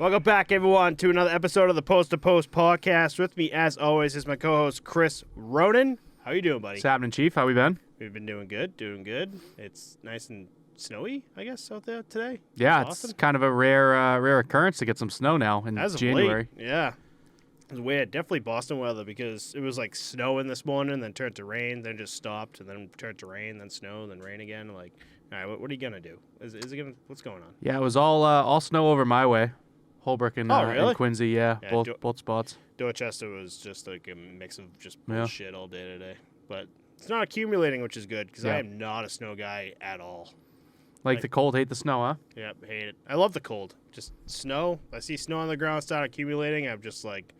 Welcome back, everyone, to another episode of the Post to Post podcast. With me, as always, is my co-host, Chris Ronan. How you doing, buddy? What's happening, Chief? How we been? We've been doing good, It's nice and snowy, I guess, out there today. Yeah, it's kind of a rare occurrence to get some snow now in January. Yeah. It was weird. Definitely Boston weather because it was like snowing this morning, then turned to rain, then just stopped, and then turned to rain, then snow, then rain again. Like, all right, what are you going to do? Is it going to, what's going on? Yeah, it was all snow over my way. Holbrook and, really? and Quincy, yeah both spots. Dorchester was just like a mix of just bullshit all day today. But it's not accumulating, which is good because I am not a snow guy at all. Like the cold, hate the snow, huh? Yep, hate it. I love the cold. Just snow. I see snow on the ground start accumulating. I'm just like,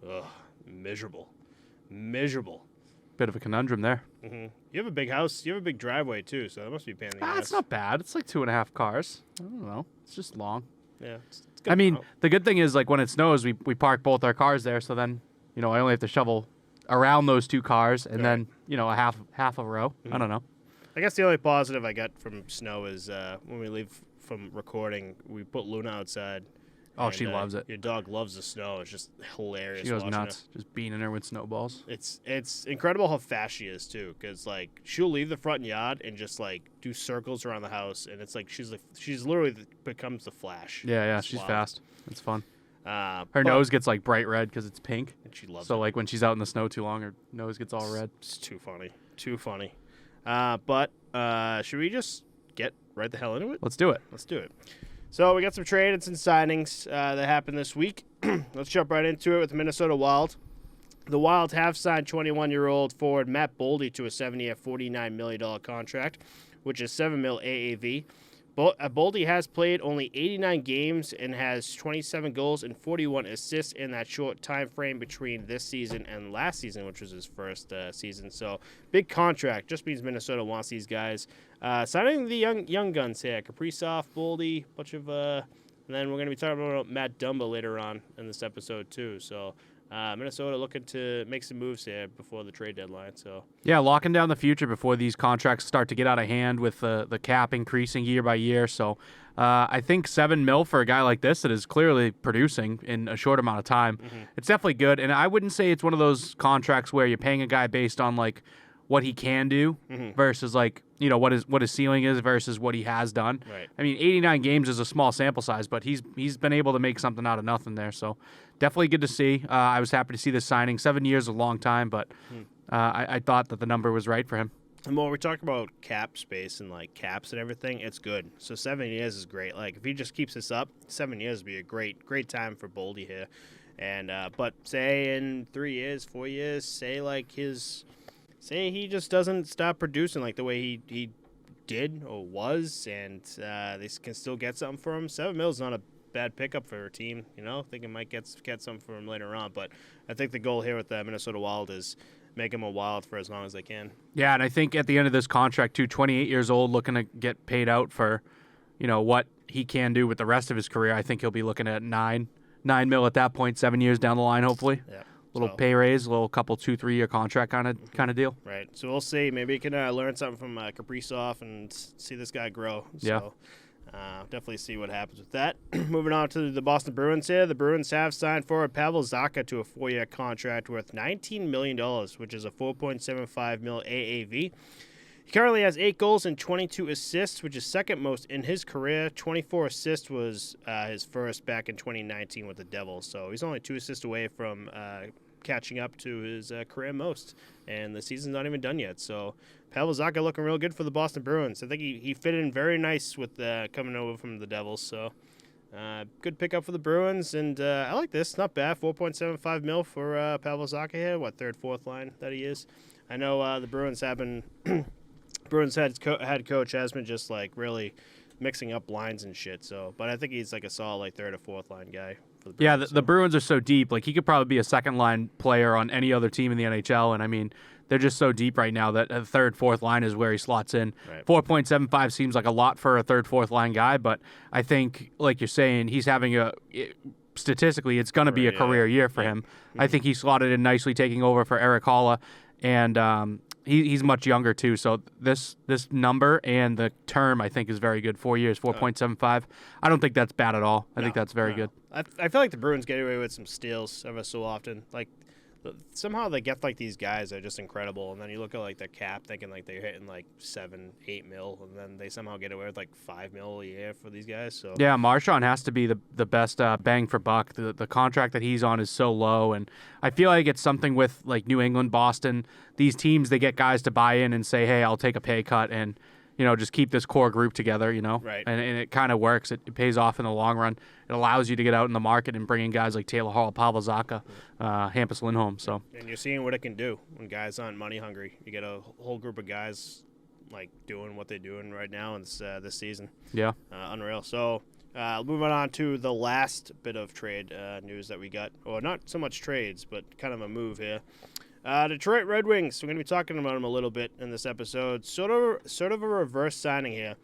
ugh, miserable. Bit of a conundrum there. Mm-hmm. You have a big house. You have a big driveway, too, so that must be a pain in the ass. It's not bad. It's like 2.5 cars. I don't know. It's just long. Yeah, it's good. I mean, the good thing is, like, when it snows, we park both our cars there, so then, I only have to shovel around those two cars and then, a half a row. Mm-hmm. I don't know. I guess the only positive I got from snow is when we leave from recording, we put Luna outside. Oh, she loves it. Your dog loves the snow. It's just hilarious. She goes nuts, just beating her with snowballs. It's incredible how fast she is too, because like she'll leave the front yard and just like do circles around the house, and it's like she's literally becomes the Flash. Yeah, she's fast. It's fun. Her nose gets like bright red because it's pink, and she loves it. So like when she's out in the snow too long, her nose gets all red. It's too funny. But should we just get right the hell into it? Let's do it. So we got some trade and some signings that happened this week. Let's jump right into it with the Minnesota Wild. The Wild have signed 21-year-old forward Matt Boldy to a 7-year, $49 million contract, which is $7 million AAV. Boldy has played only 89 games and has 27 goals and 41 assists in that short time frame between this season and last season, which was his first season. So big contract. Just means Minnesota wants these guys. Signing the young guns here, Kaprizov, Boldy, bunch of, and then we're going to be talking about Matt Dumba later on in this episode too. So Minnesota looking to make some moves here before the trade deadline. So yeah, locking down the future before these contracts start to get out of hand with the cap increasing year by year. So I think $7 million for a guy like this that is clearly producing in a short amount of time. Mm-hmm. It's definitely good, and I wouldn't say it's one of those contracts where you're paying a guy based on like what he can do versus like what his ceiling is versus what he has done. Right. I mean, 89 games is a small sample size, but he's been able to make something out of nothing there. So definitely good to see. I was happy to see this signing. 7 years is a long time, but I thought that the number was right for him. And when we talk about cap space and like caps and everything, it's good. So 7 years is great. Like if he just keeps this up, 7 years would be a great time for Boldy here. And but say in 3 years, 4 years, say he just doesn't stop producing like the way he did or was, and they can still get something for him. $7 million is not a bad pickup for a team. I think it might get something for him later on. But I think the goal here with the Minnesota Wild is make him a Wild for as long as they can. Yeah, and I think at the end of this contract, too, 28 years old, looking to get paid out for, what he can do with the rest of his career. I think he'll be looking at $9 million at that point, 7 years down the line, hopefully. Yeah. Little pay raise, a little couple 2-3 year contract kind of deal. Right. So we'll see. Maybe you can learn something from Kaprizov and see this guy grow. Yeah. So definitely see what happens with that. Moving on to the Boston Bruins here. The Bruins have signed forward Pavel Zacha to a 4-year contract worth $19 million, which is a $4.75 million AAV. He currently has 8 goals and 22 assists, which is second most in his career. 24 assists was his first back in 2019 with the Devils. So he's only 2 assists away from catching up to his career most. And the season's not even done yet. So Pavel Zacha looking real good for the Boston Bruins. I think he fit in very nice with coming over from the Devils. So good pickup for the Bruins. And I like this. Not bad. $4.75 million for Pavel Zacha here. Third, fourth line that he is. I know the Bruins have been... Bruins head coach has been just like really mixing up lines and shit. So, but I think he's like a solid like third or fourth line guy for the Bruins. Yeah, the Bruins are so deep. Like he could probably be a second line player on any other team in the NHL. And I mean, they're just so deep right now that a third, fourth line is where he slots in. Right. 4.75 seems like a lot for a third, fourth line guy, but I think, like you're saying, he's having statistically, it's going to be a career year for him. Mm-hmm. I think he slotted in nicely, taking over for Eric Haula, and he's much younger too. So this number and the term I think is very good. 4 years, 4.75. I don't think that's bad at all. I think that's very good. I feel like the Bruins get away with some steals ever so often. Like somehow they get like these guys that are just incredible, and then you look at like their cap, thinking like they're hitting like 7-8 mil, and then they somehow get away with like 5 mil a year for these guys. So yeah, Marchand has to be the best bang for buck. The contract that he's on is so low, and I feel like it's something with like New England, Boston. These teams, they get guys to buy in and say, hey, I'll take a pay cut and just keep this core group together, Right. And it kind of works. It pays off in the long run. It allows you to get out in the market and bring in guys like Taylor Hall, Pavel Zacha, Hampus Lindholm. So. And you're seeing what it can do when guys aren't money hungry. You get a whole group of guys like doing what they're doing right now in this season. Yeah. Unreal. So moving on to the last bit of trade news that we got. Or not so much trades, but kind of a move here. Detroit Red Wings. We're going to be talking about them a little bit in this episode. Sort of a reverse signing here.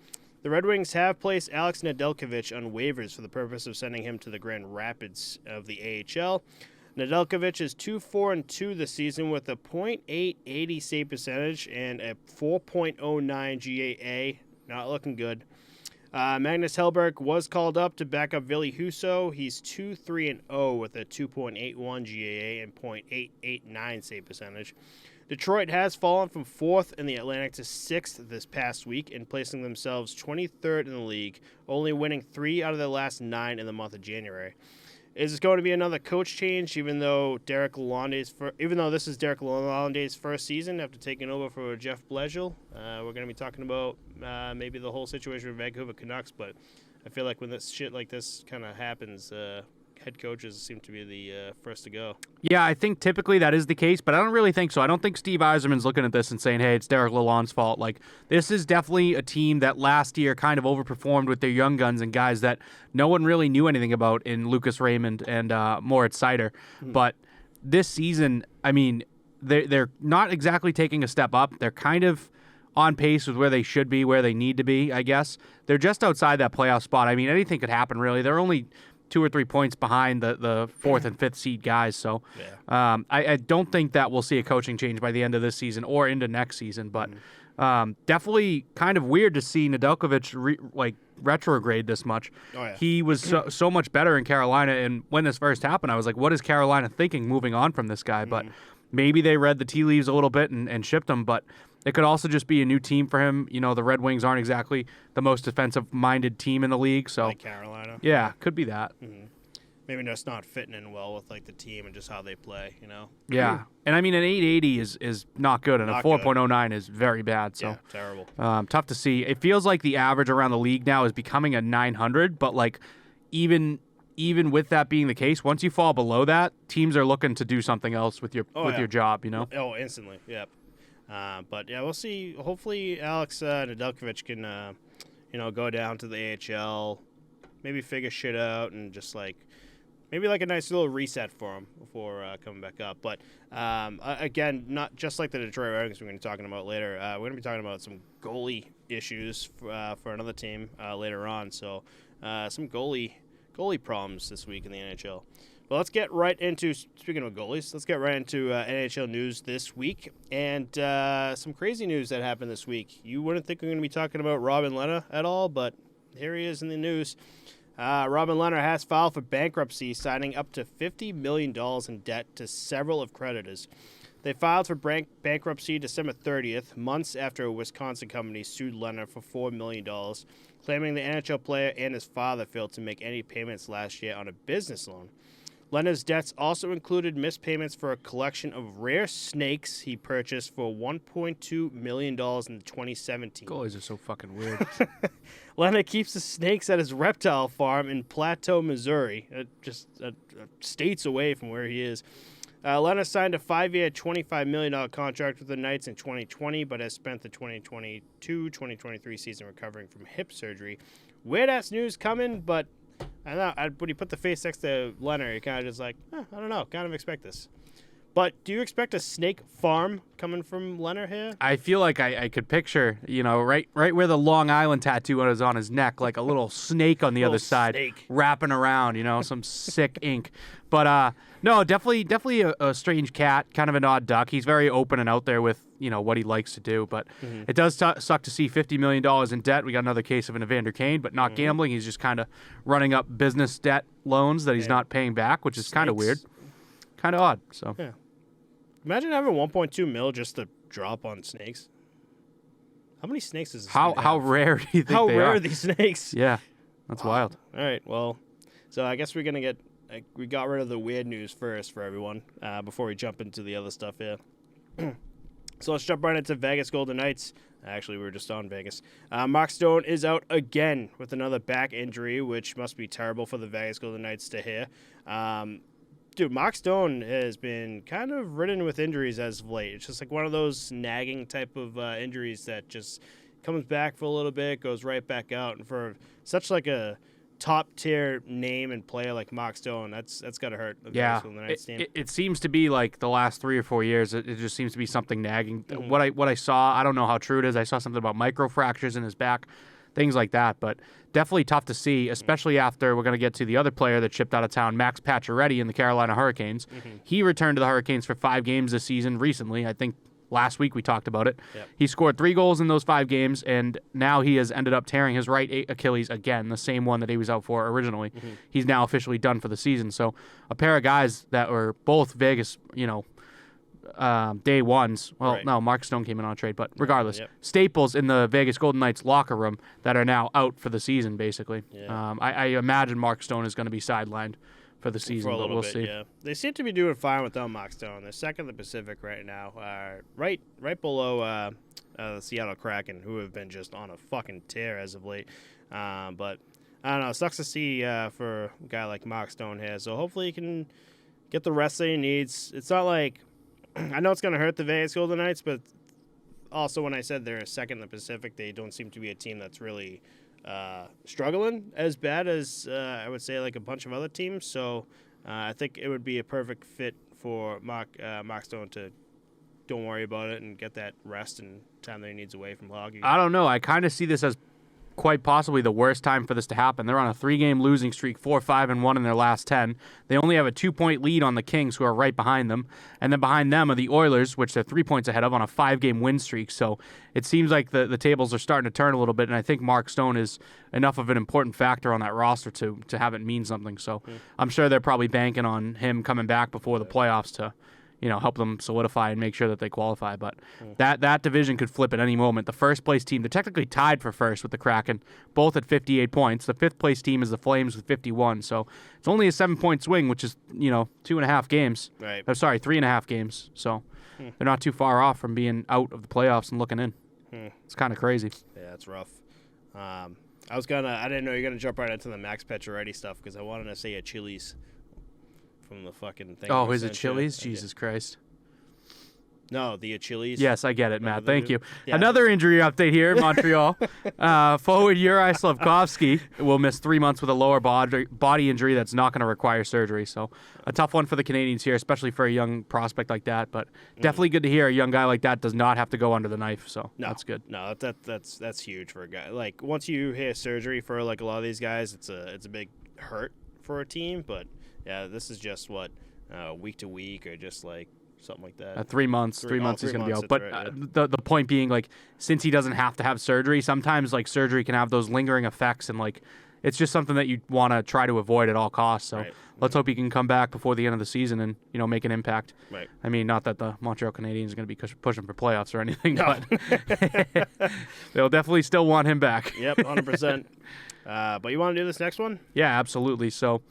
The Red Wings have placed Alex Nedeljkovic on waivers for the purpose of sending him to the Grand Rapids of the AHL. Nedeljkovic is 2-4-2 this season with a .880 save percentage and a 4.09 GAA. Not looking good. Magnus Hellberg was called up to back up Ville Husso. He's 2-3-0 with a 2.81 GAA and .889 save percentage. Detroit has fallen from 4th in the Atlantic to 6th this past week and placing themselves 23rd in the league, only winning 3 out of their last 9 in the month of January. Is this going to be another coach change, even though this is Derek Lalande's first season after taking over for Jeff Bledsoe? We're going to be talking about maybe the whole situation with Vancouver Canucks, but I feel like when this shit like this kind of happens, head coaches seem to be the first to go. Yeah, I think typically that is the case, but I don't really think so. I don't think Steve Yzerman's looking at this and saying, hey, it's Derek Lalonde's fault. Like, this is definitely a team that last year kind of overperformed with their young guns and guys that no one really knew anything about in Lucas Raymond and Moritz Seider. Mm-hmm. But this season, I mean, they're not exactly taking a step up. They're kind of on pace with where they should be, where they need to be, I guess. They're just outside that playoff spot. I mean, anything could happen, really. They're only 2 or 3 points behind the 4th and 5th seed guys. So I don't think that we'll see a coaching change by the end of this season or into next season. But definitely kind of weird to see Nedeljkovic retrograde this much. Oh, yeah. He was so much better in Carolina. And when this first happened, I was like, what is Carolina thinking moving on from this guy? But maybe they read the tea leaves a little bit and shipped him. But it could also just be a new team for him. The Red Wings aren't exactly the most defensive-minded team in the league. So like Carolina. Yeah, could be that. Mm-hmm. Maybe just not fitting in well with like the team and just how they play, Yeah. And I mean, an 880 is not good, and a 4.09 is very bad. So yeah, terrible. Tough to see. It feels like the average around the league now is becoming a 900, but like even with that being the case, once you fall below that, teams are looking to do something else with your job, Oh, instantly. Yep. But yeah, we'll see. Hopefully, Alex Nedeljkovic can, go down to the AHL, maybe figure shit out, and just maybe a nice little reset for him before coming back up. But again, not just like the Detroit Red Wings we're going to be talking about later. We're going to be talking about some goalie issues for another team later on. So some goalie problems this week in the NHL. But let's get right into, speaking of goalies, NHL news this week. And some crazy news that happened this week. You wouldn't think we're going to be talking about Robin Lehner at all, but here he is in the news. Robin Lehner has filed for bankruptcy, signing up to $50 million in debt to several of creditors. They filed for bankruptcy December 30th, months after a Wisconsin company sued Lehner for $4 million, claiming the NHL player and his father failed to make any payments last year on a business loan. Lehner's debts also included missed payments for a collection of rare snakes he purchased for $1.2 million in 2017. Goalies are so fucking weird. Lehner keeps the snakes at his reptile farm in Plateau, Missouri, just states away from where he is. Lehner signed a 5-year, $25 million contract with the Knights in 2020, but has spent the 2022-2023 season recovering from hip surgery. Weird-ass news coming, but I don't know. When you put the face next to Lehner, you're kind of just like, I don't know. Kind of expect this. But do you expect a snake farm coming from Lehner here? I feel like I could picture, right where the Long Island tattoo is on his neck, like a little snake on the other side, wrapping around, some sick ink. But no, definitely a strange cat, kind of an odd duck. He's very open and out there with what he likes to do. But it does suck to see $50 million in debt. We got another case of an Evander Kane, but not gambling. He's just kind of running up business debt loans that he's not paying back, which is kind of weird, kind of odd. So yeah, imagine having 1.2 mil just to drop on snakes. How many snakes is this? How rare do you think how they rare are? are these snakes? Yeah, that's wild. All right, well, so I guess we're gonna get. We got rid of the weird news first for everyone before we jump into the other stuff here. So let's jump right into Vegas Golden Knights. Actually, we were just on Vegas. Mark Stone is out again with another back injury, which must be terrible for the Vegas Golden Knights to hear. Dude, Mark Stone has been kind of ridden with injuries as of late. It's just like one of those nagging type of injuries that just comes back for a little bit, goes right back out. And for such like a top-tier name and player like Mark Stone, that's got to hurt the Vegas Golden Knights team. It seems to be like the last 3 or 4 years, it just seems to be something nagging. What I saw, I don't know how true it is. I saw something about microfractures in his back, things like that. But definitely tough to see, especially after we're going to get to the other player that shipped out of town, Max Pacioretty in the Carolina Hurricanes. He returned to the Hurricanes for 5 games this season recently. I think last week we talked about it. Yep. He scored 3 goals in those 5 games, and now he has ended up tearing his right Achilles again, the same one that he was out for originally. He's now officially done for the season. So a pair of guys that were both Vegas, day ones. Well, no, Mark Stone came in on a trade, but regardless, staples in the Vegas Golden Knights locker room that are now out for the season, basically. Yeah. I imagine Mark Stone is going to be sidelined for the season, but we'll see. Yeah. They seem to be doing fine without Mark Stone. They're second in the Pacific right now, right below the Seattle Kraken, who have been just on a fucking tear as of late. But I don't know. It sucks to see for a guy like Mark Stone here. So hopefully he can get the rest that he needs. It's not like I know it's going to hurt the Vegas Golden Knights, but also when I said they're second in the Pacific, they don't seem to be a team that's really struggling as bad as I would say like a bunch of other teams. So I think it would be a perfect fit for Mark Stone to don't worry about it and get that rest and time that he needs away from hockey. I don't know. I kind of see this as quite possibly the worst time for this to happen. They're on a 3-game losing streak, 4-5-1 in their last 10. They only have a 2-point lead on the Kings, who are right behind them. And then behind them are the Oilers, which they're 3 points ahead of on a 5-game win streak. So it seems like the tables are starting to turn a little bit, and I think Mark Stone is enough of an important factor on that roster to have it mean something. So I'm sure they're probably banking on him coming back before the playoffs to help them solidify and make sure that they qualify. But that division could flip at any moment. The first-place team, they're technically tied for first with the Kraken, both at 58 points. The fifth-place team is the Flames with 51. So it's only a 7-point swing, which is, 2.5 games. Right. I'm sorry, 3.5 games. So they're not too far off from being out of the playoffs and looking in. It's kind of crazy. Yeah, it's rough. I didn't know you were gonna jump right into the Max Pacioretty stuff because I wanted to say a Chili's from the fucking thing. Oh, is it Chili's? Jesus Christ. No, the Achilles. Yes, I get it, Matt. Thank you. Yeah. Another injury update here in Montreal. Forward Yuri Slafkovsky will miss 3 months with a lower body injury that's not going to require surgery. So a tough one for the Canadians here, especially for a young prospect like that. But definitely good to hear a young guy like that does not have to go under the knife. So that's good. No, that's huge for a guy. Like once you hear surgery for like a lot of these guys, it's a big hurt for a team. But yeah, this is just week to week or just like something like that. 3 months. 3 months he's going to be out. But right, yeah. the point being, like, since he doesn't have to have surgery, sometimes like surgery can have those lingering effects, and like it's just something that you want to try to avoid at all costs. So let's hope he can come back before the end of the season and make an impact. Right. I mean, not that the Montreal Canadiens are going to be pushing for playoffs or anything, but they'll definitely still want him back. Yep, 100%. But you want to do this next one? Yeah, absolutely. So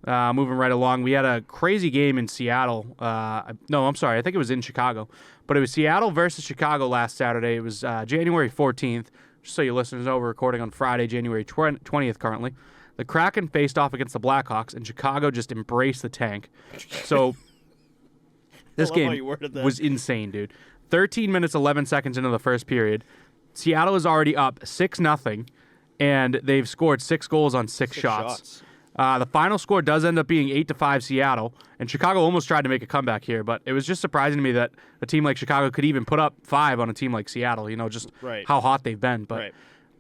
moving right along, we had a crazy game in Seattle. No, I'm sorry. I think it was in Chicago. But it was Seattle versus Chicago last Saturday. It was January 14th. Just so you listeners know, we're recording on Friday, January 20th currently. The Kraken faced off against the Blackhawks, and Chicago just embraced the tank. So this game was insane, dude. 13 minutes, 11 seconds into the first period. Seattle is already up 6-0, and they've scored 6 goals on 6 shots. The final score does end up being 8-5 Seattle, and Chicago almost tried to make a comeback here, but it was just surprising to me that a team like Chicago could even put up 5 on a team like Seattle, just how hot they've been. But,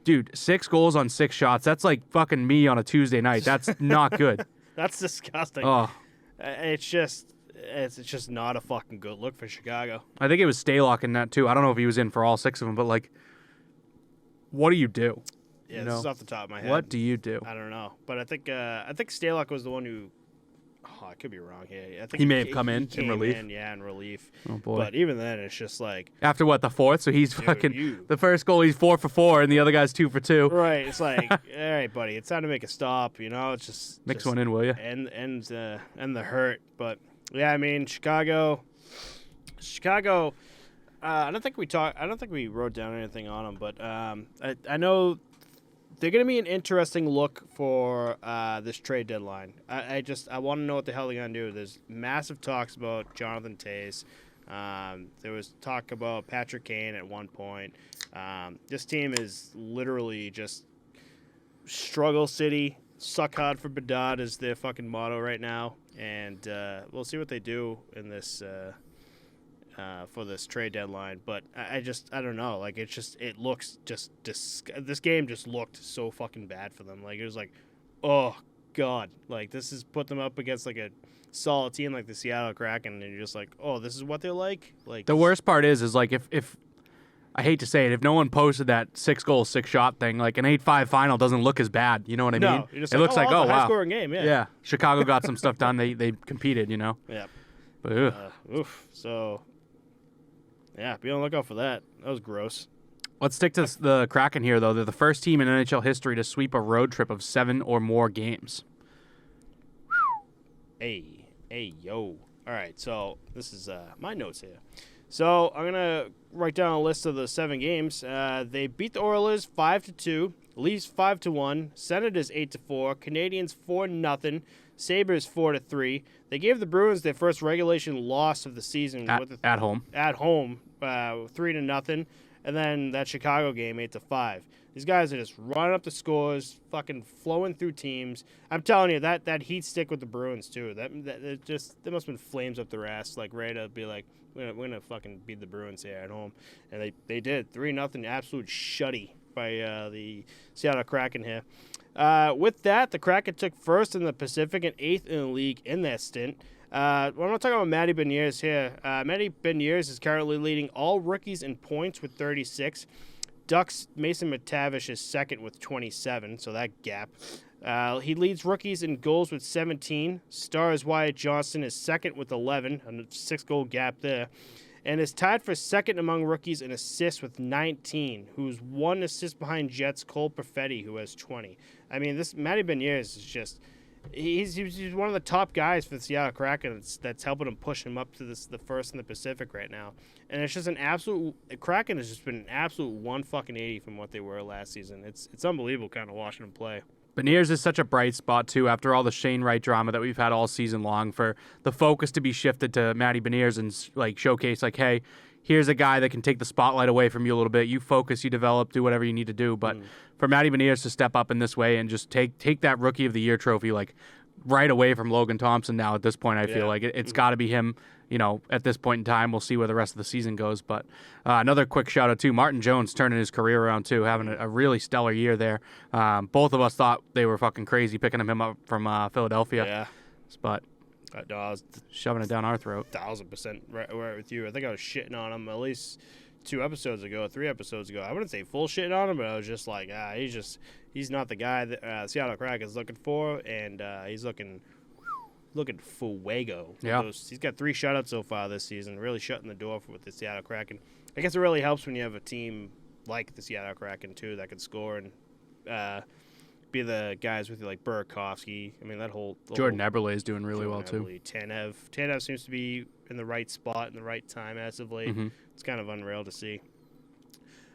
dude, 6 goals on 6 shots, that's like fucking me on a Tuesday night. That's not good. That's disgusting. Oh. It's just, it's just not a fucking good look for Chicago. I think it was Stalock in that too. I don't know if he was in for all 6 of them, but like, what do you do? Yeah, this is off the top of my head. What do you do? I don't know, but I think Stalock was the one who. Oh, I could be wrong here. I think He may have come in relief. In relief. Oh boy! But even then, it's just like after what, the 4th. So he's the first goal. He's 4 for 4, and the other guy's 2 for 2. Right. It's like, all right, buddy. It's time to make a stop. It's just mix one in, will you? And the hurt. But yeah, I mean, Chicago. I don't think we wrote down anything on them, but I know they're going to be an interesting look for this trade deadline. I want to know what the hell they're going to do. There's massive talks about Jonathan Toews. There was talk about Patrick Kane at one point. This team is literally just struggle city. Suck hard for Bedard is their fucking motto right now. And we'll see what they do in this for this trade deadline, but I don't know. Like it looks this game just looked so fucking bad for them. Like it was like, oh god, like this is put them up against like a solid team like the Seattle Kraken, and you're just like, oh, this is what they're like. Like the worst part is like if I hate to say it, if no one posted that 6-goal, 6-shot thing, like an 8-5 final doesn't look as bad. You know what I mean? It looks like, oh wow, high-scoring game. Yeah. Chicago got some stuff done. They competed. Yeah. But so. Yeah, be on the lookout for that. That was gross. Let's stick to the Kraken here, though. They're the first team in NHL history to sweep a road trip of 7 or more games. Hey, yo. All right, so this is my notes here. So I'm going to write down a list of the 7 games. They beat the Oilers 5-2, Leafs 5-1, Senators 8-4, Canadiens 4-0, Sabres 4-3. They gave the Bruins their first regulation loss of the season at home. At home, 3-0, and then that Chicago game 8-5. These guys are just running up the scores, fucking flowing through teams. I'm telling you that heat stick with the Bruins too. That there must have been flames up their ass, like ready to be like, we're gonna fucking beat the Bruins here at home, and they did 3-0, absolute shutty by the Seattle Kraken here. With that, the Kraken took first in the Pacific and 8th in the league in that stint. I'm not talking about Matty Beniers here. Matty Beniers is currently leading all rookies in points with 36. Ducks' Mason McTavish is second with 27, so that gap. He leads rookies in goals with 17. Stars Wyatt Johnston is second with 11, a 6-goal gap there. And is tied for second among rookies in assists with 19, who's 1 assist behind Jets' Cole Perfetti, who has 20. I mean, this Matty Beniers is just... He's one of the top guys for the Seattle Kraken that's helping him push him up to the first in the Pacific right now. And it's just an absolute... Kraken has just been an absolute 180 from what they were last season. It's unbelievable kind of watching them play. Beniers is such a bright spot, too, after all the Shane Wright drama that we've had all season long, for the focus to be shifted to Matty Beniers and like showcase, like, hey, here's a guy that can take the spotlight away from you a little bit. You focus, you develop, do whatever you need to do. But for Matty Beniers to step up in this way and just take that Rookie of the Year trophy, like, right away from Logan Thompson now at this point, I feel like it's got to be him. At this point in time, we'll see where the rest of the season goes. But another quick shout out too, Martin Jones turning his career around too, having a really stellar year there. Both of us thought they were fucking crazy picking him up from Philadelphia. Yeah. But no, I was shoving it down our throat. 1,000% right with you. I think I was shitting on him at least 3 episodes ago. I wouldn't say full shitting on him, but I was just like, he's not the guy that Seattle Kraken is looking for, and he's looking fuego. Yeah. He's got 3 shutouts so far this season, really shutting the door with the Seattle Kraken. I guess it really helps when you have a team like the Seattle Kraken, too, that can score and be the guys with you like Burakovsky. I mean, that whole... Jordan Eberle is doing really well, too. Tanev seems to be in the right spot in the right time as of late. Mm-hmm. It's kind of unreal to see.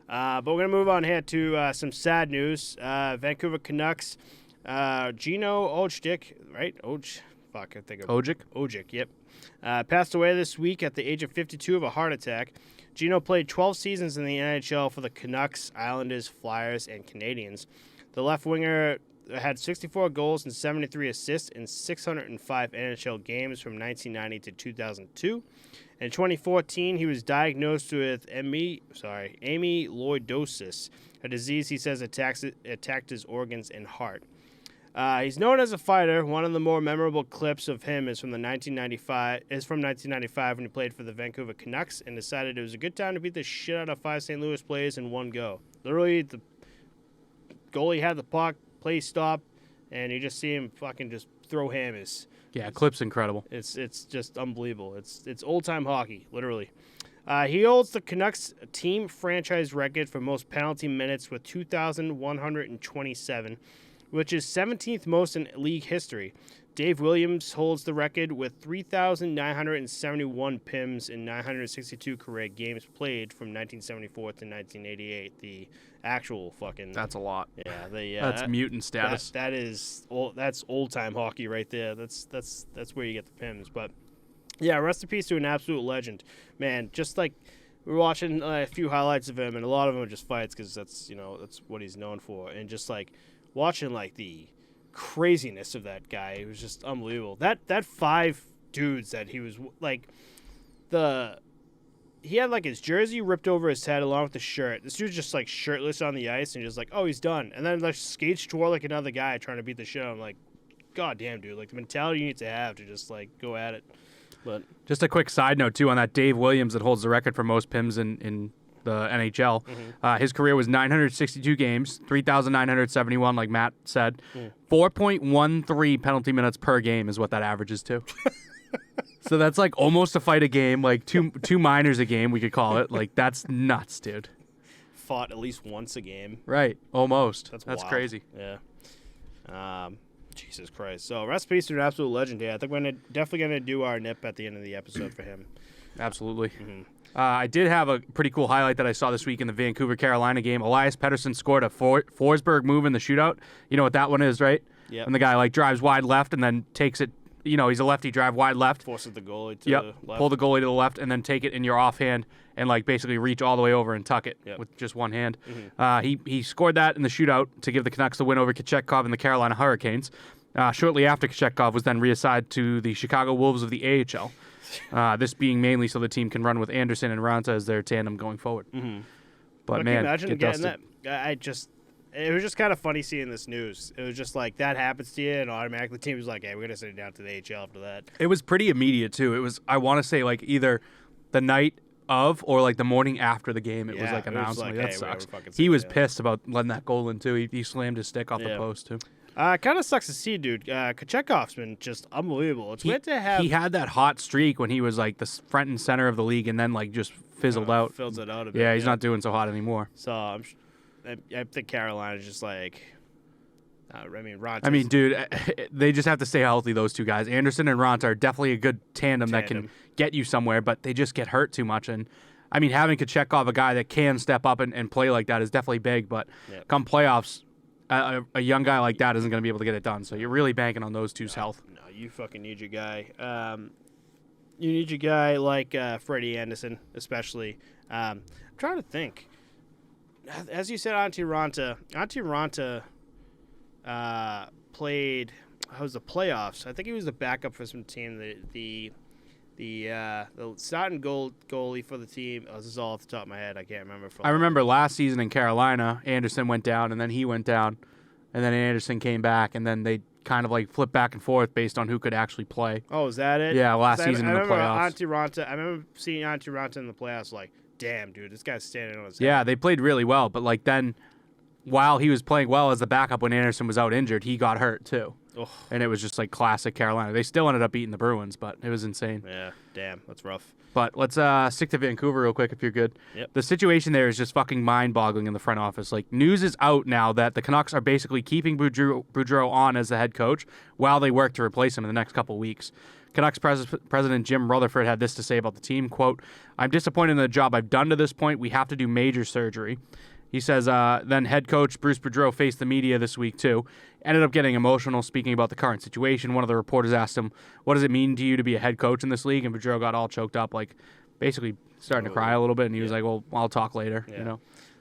But we're going to move on here to some sad news. Vancouver Canucks. Gino Ojcik, right? Ojcik, yep. Passed away this week at the age of 52 of a heart attack. Gino played 12 seasons in the NHL for the Canucks, Islanders, Flyers, and Canadiens. The left winger had 64 goals and 73 assists in 605 NHL games from 1990 to 2002. In 2014, he was diagnosed with amyloidosis, a disease he says attacked his organs and heart. He's known as a fighter. One of the more memorable clips of him is from 1995 when he played for the Vancouver Canucks and decided it was a good time to beat the shit out of 5 St. Louis players in one go. Literally, the goalie had the puck, play stopped, and you just see him fucking just throw hammers. Yeah, clip's incredible. It's just unbelievable. It's old time hockey, literally. He holds the Canucks team franchise record for most penalty minutes with 2,127, which is 17th most in league history. Dave Williams holds the record with 3,971 PIMs in 962 career games played from 1974 to 1988. The actual fucking... That's a lot. Yeah, that's mutant status. That's old time hockey right there. That's where you get the PIMs. But yeah, rest in peace to an absolute legend, man. Just like we're watching a few highlights of him, and a lot of them are just fights because that's what he's known for, and just like watching like the craziness of that guy, it was just unbelievable. That 5 dudes that he was like, he had like his jersey ripped over his head along with the shirt. This dude's just like shirtless on the ice and just like, oh, he's done, and then like skates toward like another guy trying to beat the shit out of him. Like, god damn, dude, like the mentality you need to have to just like go at it. But just a quick side note too on that Dave Williams that holds the record for most PIMs in the NHL. His career was 962 games, 3,971, like Matt said. 4.13 penalty minutes per game is what that averages to. So that's like almost a fight a game, like two minors a game, we could call it. Like, that's nuts, dude. Fought at least once a game. Right, almost. That's wild. crazy. Yeah. Jesus Christ. So rest in peace to an absolute legend here. I think we're definitely going to do our nip at the end of the episode for him. Absolutely. I did have a pretty cool highlight that I saw this week in the Vancouver Carolina game. Elias Pettersson scored a Forsberg move in the shootout. You know what that one is, right? Yeah. And the guy like drives wide left and then takes it. He's a lefty, drive wide left. Forces the goalie to the left. Pull the goalie to the left and then take it in your offhand and like basically reach all the way over and tuck it with just one hand. He scored that in the shootout to give the Canucks the win over Kochetkov and the Carolina Hurricanes. Shortly after, Kochetkov was then reassigned to the Chicago Wolves of the AHL. This being mainly so the team can run with Anderson and Ranta as their tandem going forward. But man, can you imagine getting dusted. that? It was just kind of funny seeing this news. It was just like that happens to you, and automatically the team was like, "Hey, we're gonna send it down to the AHL after that." It was pretty immediate too. It was, I want to say, like either the night of or like the morning after the game. It was like announced. Like, that hey, sucks. He was pissed about letting that goal in too. He slammed his stick off the post too. Kind of sucks to see, dude. Kachekhov's been just unbelievable. It's weird to have. He had that hot streak when he was like the front and center of the league, and then like just fizzled out. Fills it out a bit. Yeah, he's not doing so hot anymore. So I think Carolina's just like. Ronta. I mean, dude, they just have to stay healthy. Those two guys, Anderson and Ranta, are definitely a good tandem that can get you somewhere, but they just get hurt too much. And I mean, having Kochetkov, a guy that can step up and play like that, is definitely big. But come playoffs, a young guy like that isn't going to be able to get it done. So you're really banking on those two's health. No, you fucking need your guy. You need your guy like Freddie Anderson, especially. I'm trying to think. As you said, Antti Ranta played. How was the playoffs? I think he was the backup for some team. The starting goalie for the team. Oh, this is all off the top of my head. I can't remember. I remember last season in Carolina, Anderson went down, and then he went down, and then Anderson came back, and then they kind of like flipped back and forth based on who could actually play. Oh, is that it? Yeah, last season in the playoffs. I remember seeing Antti Ranta in the playoffs. Like, damn, dude, this guy's standing on his head. Yeah, they played really well, but like then, while he was playing well as the backup when Anderson was out injured, he got hurt too. Ugh. And it was just like classic Carolina. They still ended up beating the Bruins, but it was insane. Yeah, damn, that's rough. But let's stick to Vancouver real quick if you're good. Yep. The situation there is just fucking mind-boggling in the front office. Like, news is out now that the Canucks are basically keeping Boudreau on as the head coach while they work to replace him in the next couple weeks. Canucks president Jim Rutherford had this to say about the team, quote, "I'm disappointed in the job I've done to this point. We have to do major surgery." He says then head coach Bruce Boudreau faced the media this week too. Ended up getting emotional speaking about the current situation. One of the reporters asked him, "What does it mean to you to be a head coach in this league?" And Boudreau got all choked up, like basically starting to cry a little bit. And he was like, "Well, I'll talk later." Yeah. You know,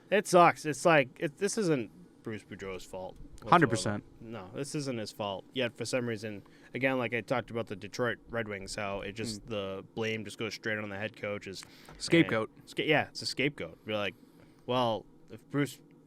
it sucks. It's like this isn't Bruce Boudreau's fault. 100%. No, this isn't his fault. Yet for some reason, again, like I talked about the Detroit Red Wings, how it just the blame just goes straight on the head coaches. Scapegoat. Yeah, it's a scapegoat. You're like, well, if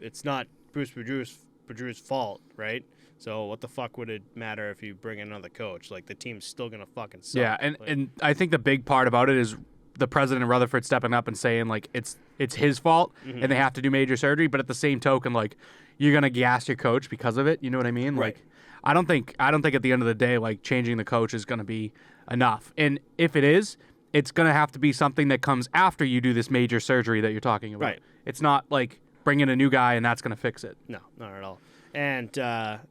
it's not Bruce Boudreau's Boudreau's fault, right? So what the fuck would it matter if you bring in another coach? Like, the team's still gonna fucking suck. Yeah, and I think the big part about it is the president of Rutherford stepping up and saying like it's his fault and they have to do major surgery, but at the same token, like, you're gonna gas your coach because of it. You know what I mean? Right. Like, I don't think at the end of the day, like, changing the coach is gonna be enough. And if it is, it's gonna have to be something that comes after you do this major surgery that you're talking about. Right. It's not like bring in a new guy and that's gonna fix it. No, not at all. And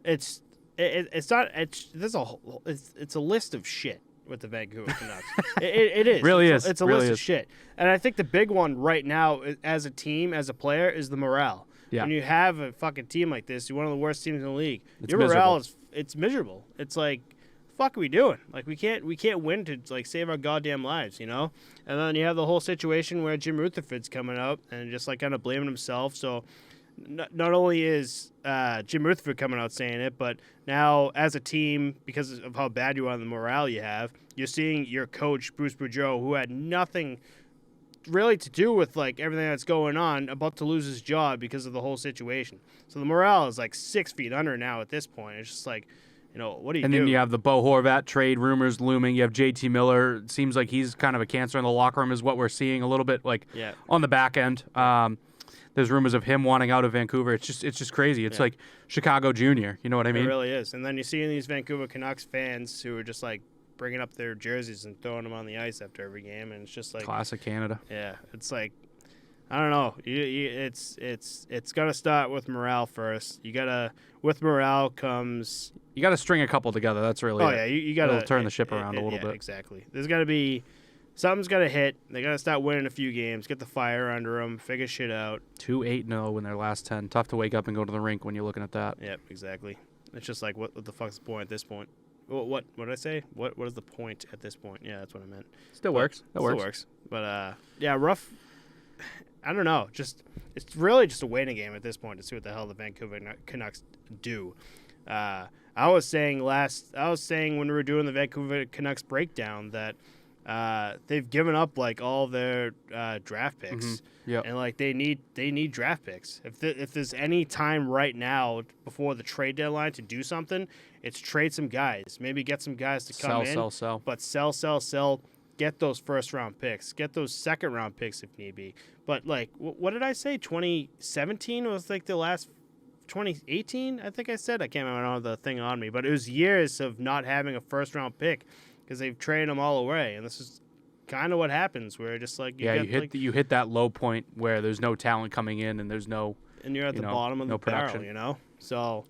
it's a list of shit with the Vancouver Canucks. It is. Really is. is. It's a really list is. of shit. And I think the big one right now as a team, as a player, is the morale. Yeah. When you have a fucking team like this, you're one of the worst teams in the league. It's Your morale miserable. it's miserable. It's like, fuck are we doing? Like, we can't win to like save our goddamn lives, you know? And then you have the whole situation where Jim Rutherford's coming out and just like kind of blaming himself. So not only is Jim Rutherford coming out saying it, but now as a team, because of how bad you are and the morale you have, you're seeing your coach, Bruce Boudreau, who had nothing really to do with like everything that's going on, about to lose his job because of the whole situation. So the morale is like 6 feet under now at this point. It's just like, you know, what do you do? And then you have the Bo Horvat trade rumors looming. You have JT Miller. It seems like he's kind of a cancer in the locker room is what we're seeing a little bit like on the back end. There's rumors of him wanting out of Vancouver. It's just crazy. It's like Chicago Junior. You know what I mean? It really is. And then you see these Vancouver Canucks fans who are just like bringing up their jerseys and throwing them on the ice after every game, and it's just like classic Canada. Yeah, it's like, I don't know. It's got to start with morale first. With morale comes. You got to string a couple together. That's really. Oh it. yeah, you got to turn the ship around a little bit. Exactly. There's got to be something's got to hit. They got to start winning a few games, get the fire under them, figure shit out. 2-8-0 in their last 10. Tough to wake up and go to the rink when you're looking at that. Yep, exactly. It's just like, what the fuck's the point at this point? What did I say? What is the point at this point? Yeah, that's what I meant. Still works. That still works. But yeah, rough. I don't know. It's really just a waiting game at this point to see what the hell the Vancouver Canucks do. I was saying when we were doing the Vancouver Canucks breakdown that they've given up like all their draft picks. Mm-hmm. Yeah. And like they need draft picks. If there's any time right now before the trade deadline to do something, it's trade some guys. Maybe get some guys to come in. Sell. But sell. Get those first round picks. Get those second round picks if need be. But like, what did I say? 2017 was like the last. 2018, I think I said. I can't remember. I don't have the thing on me, but it was years of not having a first round pick because they've traded them all away, and this is kind of what happens where just like you hit that low point where there's no talent coming in and there's no and you're at the bottom of the production. barrel, you know. So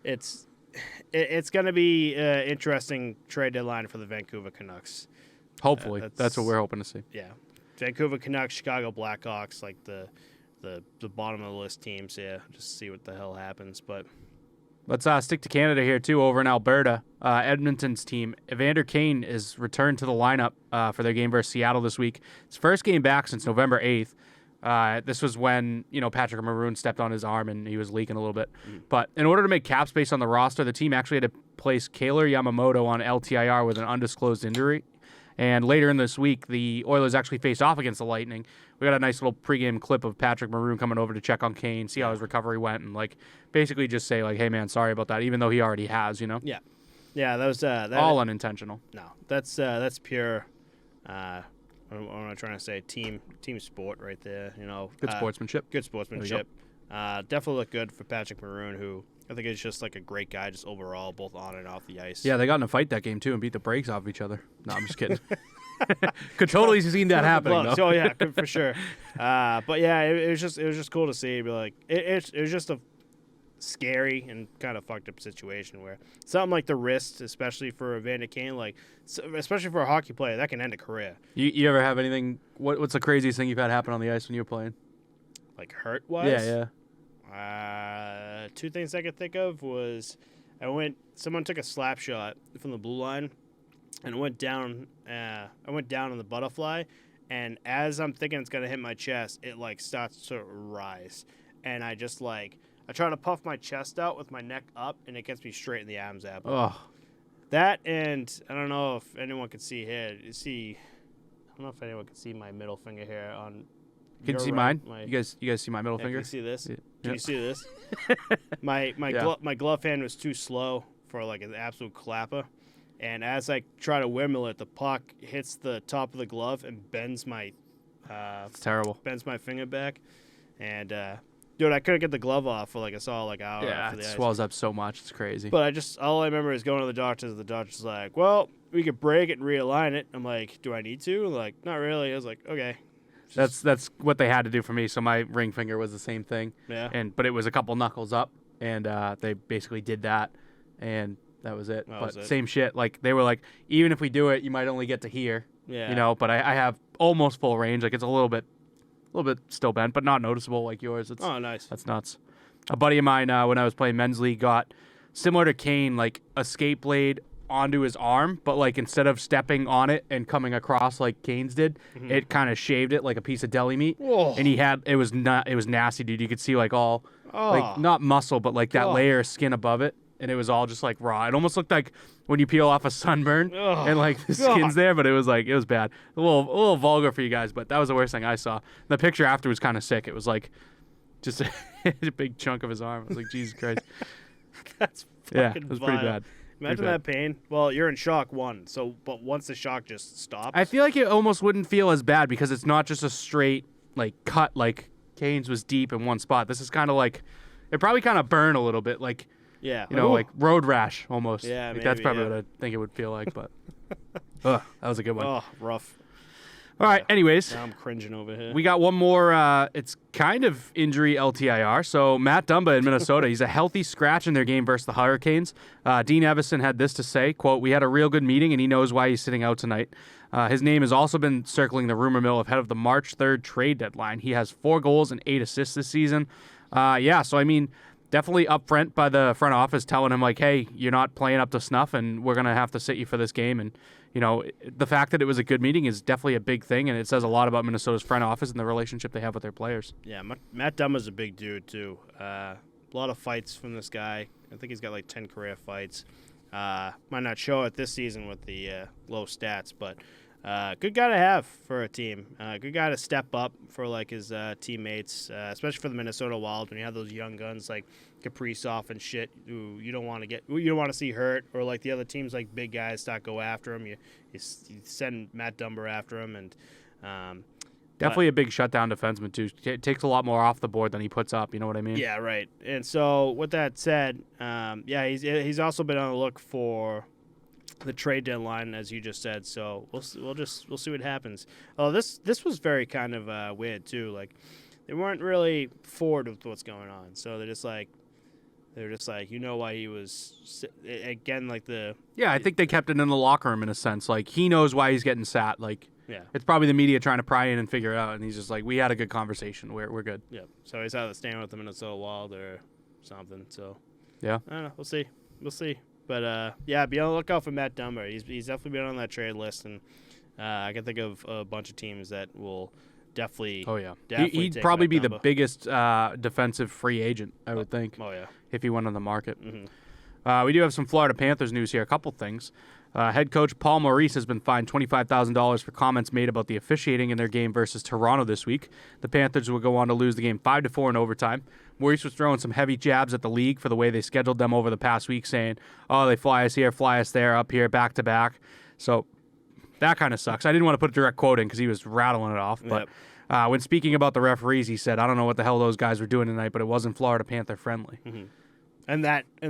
it's going to be an interesting trade deadline for the Vancouver Canucks. Hopefully, that's what we're hoping to see. Yeah, Vancouver Canucks, Chicago Blackhawks, like the bottom of the list teams. Yeah, just see what the hell happens, but. Let's stick to Canada here, too, over in Alberta. Edmonton's team, Evander Kane, is returned to the lineup for their game versus Seattle this week. His first game back since November 8th. This was when, Patrick Maroon stepped on his arm and he was leaking a little bit. But in order to make cap space on the roster, the team actually had to place Kaylor Yamamoto on LTIR with an undisclosed injury. And later in this week, the Oilers actually faced off against the Lightning. We got a nice little pregame clip of Patrick Maroon coming over to check on Kane, see how his recovery went, and basically just say hey man, sorry about that, even though he already has, Yeah, that was all unintentional. No, that's pure. What am I trying to say? Team sport right there. Good sportsmanship. Good sportsmanship. Definitely looked good for Patrick Maroon, who I think is just like a great guy, just overall, both on and off the ice. Yeah, they got in a fight that game too and beat the brakes off each other. No, I'm just kidding. Could totally see that happening though. Oh yeah, for sure. But yeah, it was just cool to see. But it was just a scary and kind of fucked up situation where something like the wrist, especially for Evander Kane, especially for a hockey player, that can end a career. You ever have anything? What's the craziest thing you've had happen on the ice when you were playing? Like hurt wise? Yeah. Two things I could think of was someone took a slap shot from the blue line and went down. I went down on the butterfly, and as I'm thinking it's gonna hit my chest, it starts to rise, and I just I try to puff my chest out with my neck up, and it gets me straight in the Adam's apple. Oh, that, and I don't know if anyone could see here. I don't know if anyone can see my middle finger here on Can you see mine? You guys see my middle finger? Can you see this? Yeah. Can you see this? my glove hand was too slow for like an absolute clapper, and as I try to windmill it, the puck hits the top of the glove and bends my. It's terrible. Bends my finger back, and dude, I couldn't get the glove off for like a solid hour. Yeah, after the it ice. swells up so much. It's crazy. But all I remember is going to the doctor's. The doctor's like, "Well, we could break it and realign it." I'm like, "Do I need to?" Like, not really. I was like, "Okay." That's what they had to do for me. So my ring finger was the same thing. Yeah. But it was a couple knuckles up, and they basically did that, and that was it. Same shit. Like they were like, even if we do it, you might only get to here. Yeah. You know, but I have almost full range. Like it's a little bit still bent, but not noticeable like yours. Oh, nice. That's nuts. A buddy of mine, when I was playing men's league, got similar to Kane, like a skate blade onto his arm, but like instead of stepping on it and coming across like Kane's did, it kind of shaved it like a piece of deli meat. Whoa. And it was nasty, dude. You could see like all like not muscle, but like that layer of skin above it, and it was all just like raw. It almost looked like when you peel off a sunburn and like the skin's there, but it was bad. A little vulgar for you guys, but that was the worst thing I saw. The picture after was kind of sick. It was like just a big chunk of his arm. I was like, Jesus Christ. That's fucking it was vile. pretty bad. Imagine that pain. Well, you're in shock but once the shock just stops. I feel like it almost wouldn't feel as bad because it's not just a straight like cut like Kane's was deep in one spot. This is kind of like it probably kind of burned a little bit like like road rash almost. Yeah, like maybe, that's probably what I think it would feel like, but that was a good one. Oh, rough. All right, anyways. Now I'm cringing over here. We got one more, it's kind of injury LTIR. So Matt Dumba in Minnesota, he's a healthy scratch in their game versus the Hurricanes. Dean Evison had this to say, quote, "We had a real good meeting and he knows why he's sitting out tonight. His name has also been circling the rumor mill ahead of the March 3rd trade deadline. He has 4 goals and 8 assists this season. So I mean, definitely upfront by the front office telling him like, hey, you're not playing up to snuff and we're going to have to sit you for this game. And, you know, the fact that it was a good meeting is definitely a big thing, and it says a lot about Minnesota's front office and the relationship they have with their players. Yeah, Matt Dumba's a big dude, too. A lot of fights from this guy. I think he's got like 10 career fights. Might not show it this season with the low stats, but good guy to have for a team. Good guy to step up for like his teammates, especially for the Minnesota Wild when you have those young guns like Kaprizov and shit who you don't want to see hurt, or like the other teams like big guys start go after him. You send Matt Dumba after him, and definitely a big shutdown defenseman too. It takes a lot more off the board than he puts up. You know what I mean? Yeah, right. And so with that said, he's also been on the look for the trade deadline, as you just said. So we'll see what happens. Oh, this was very kind of weird too. Like they weren't really forward with what's going on. So they're just like you know why he was again like the. Yeah, I think they kept it in the locker room in a sense. Like he knows why he's getting sat. Like it's probably the media trying to pry in and figure it out, and he's just like, we had a good conversation. We're good. Yeah. So he's either staying with the Minnesota Wild or something. So yeah, I don't know. We'll see. But be on the lookout for Matt Dumba. He's definitely been on that trade list, and I can think of a bunch of teams that will definitely. Oh yeah, definitely he'd probably be Dumba. the biggest defensive free agent, I would think. Oh yeah, if he went on the market. Mm-hmm. We do have some Florida Panthers news here. A couple things. Head coach Paul Maurice has been fined $25,000 for comments made about the officiating in their game versus Toronto this week. The Panthers will go on to lose the game 5-4 in overtime. Maurice was throwing some heavy jabs at the league for the way they scheduled them over the past week, saying, oh, they fly us here, fly us there, up here, back to back. So that kind of sucks. I didn't want to put a direct quote in because he was rattling it off. But when speaking about the referees, he said, I don't know what the hell those guys were doing tonight, but it wasn't Florida Panther friendly. Mm-hmm. And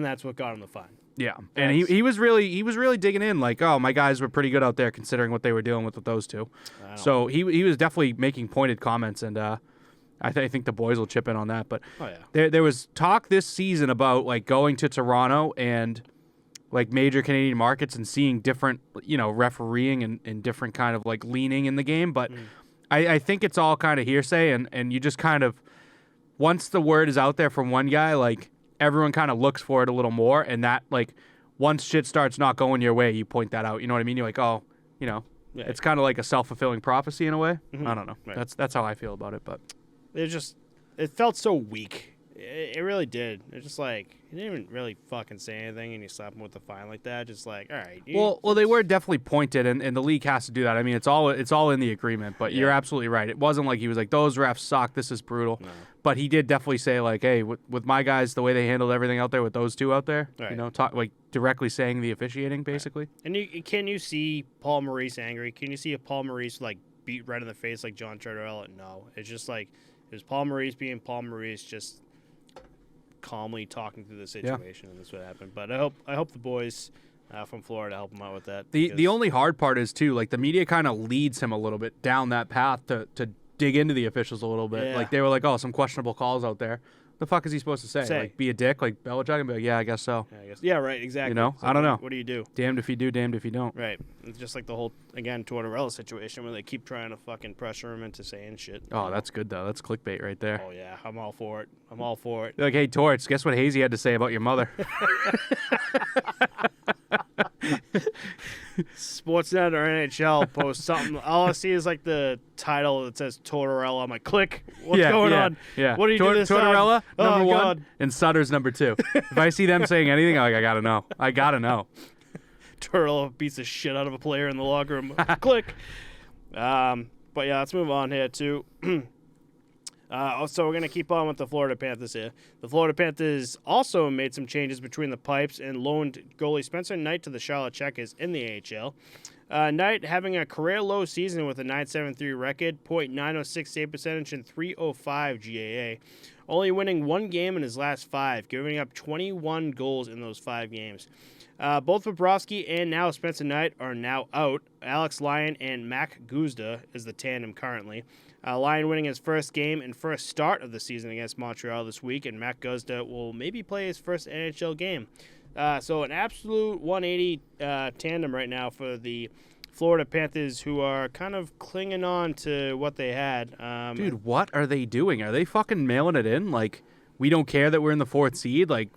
that's what got him the fine. Yeah, and he was really digging in, like, oh, my guys were pretty good out there considering what they were dealing with those two. So he was definitely making pointed comments, and I think the boys will chip in on that. But there was talk this season about like going to Toronto and like major Canadian markets and seeing different, refereeing and different kind of like leaning in the game. But I think it's all kind of hearsay, and you just kind of, once the word is out there from one guy, like, everyone kind of looks for it a little more, and that, like, once shit starts not going your way, you point that out. You know what I mean? You're like, oh, it's kind of like a self-fulfilling prophecy in a way. Mm-hmm. I don't know. Right. That's how I feel about it. But it felt so weak It really did. It's just like he didn't even really fucking say anything, and you slap him with a fine like that. Just like, all right. Well, they were definitely pointed, and the league has to do that. I mean, it's all in the agreement. But you're absolutely right. It wasn't like he was like, those refs suck. This is brutal. No. But he did definitely say like, hey, with my guys, the way they handled everything out there with those two out there, talk like directly saying the officiating basically. Right. And can you see Paul Maurice angry? Can you see if Paul Maurice like beat right in the face like John Tortorella? No, it's just like it was Paul Maurice being Paul Maurice, just calmly talking through the situation, and that's what happened. But I hope the boys from Florida help him out with that. The only hard part is too, like the media kind of leads him a little bit down that path to dig into the officials a little bit. Yeah. Like they were like, oh, some questionable calls out there. The fuck is he supposed to say? Like be a dick like Belichick and be like, yeah, I guess so. Yeah, right, exactly. You know, so I don't know. What do you do? Damned if you do, damned if you don't. Right. It's just like the whole again Tortorella situation where they keep trying to fucking pressure him into saying shit. Oh, that's good though. That's clickbait right there. Oh yeah, I'm all for it. They're like, hey, Torts, guess what Hazy had to say about your mother? Sportsnet or NHL post something. All I see is like the title that says Tortorella. I'm like, click. What's going on? Yeah. What do you do this Tortorella, time? number one, God. and Sutter's number 2. If I see them saying anything, I'm like, I gotta know. Tortorella beats the shit out of a player in the locker room. Click. But yeah, let's move on here too. So we're going to keep on with the Florida Panthers here. The Florida Panthers also made some changes between the pipes and loaned goalie Spencer Knight to the Charlotte Checkers in the AHL. Knight having a career-low season with a .973 record, .906 save percentage, and .305 GAA. Only winning one game in his last 5, giving up 21 goals in those 5 games. Both Bobrovsky and now Spencer Knight are now out. Alex Lyon and Mac Guzda is the tandem currently. Lyon winning his first game and first start of the season against Montreal this week, and Mac Guzda will maybe play his first NHL game. So an absolute 180 tandem right now for the Florida Panthers, who are kind of clinging on to what they had. Dude, what are they doing? Are they fucking mailing it in? Like, we don't care that we're in the 4th seed? Like,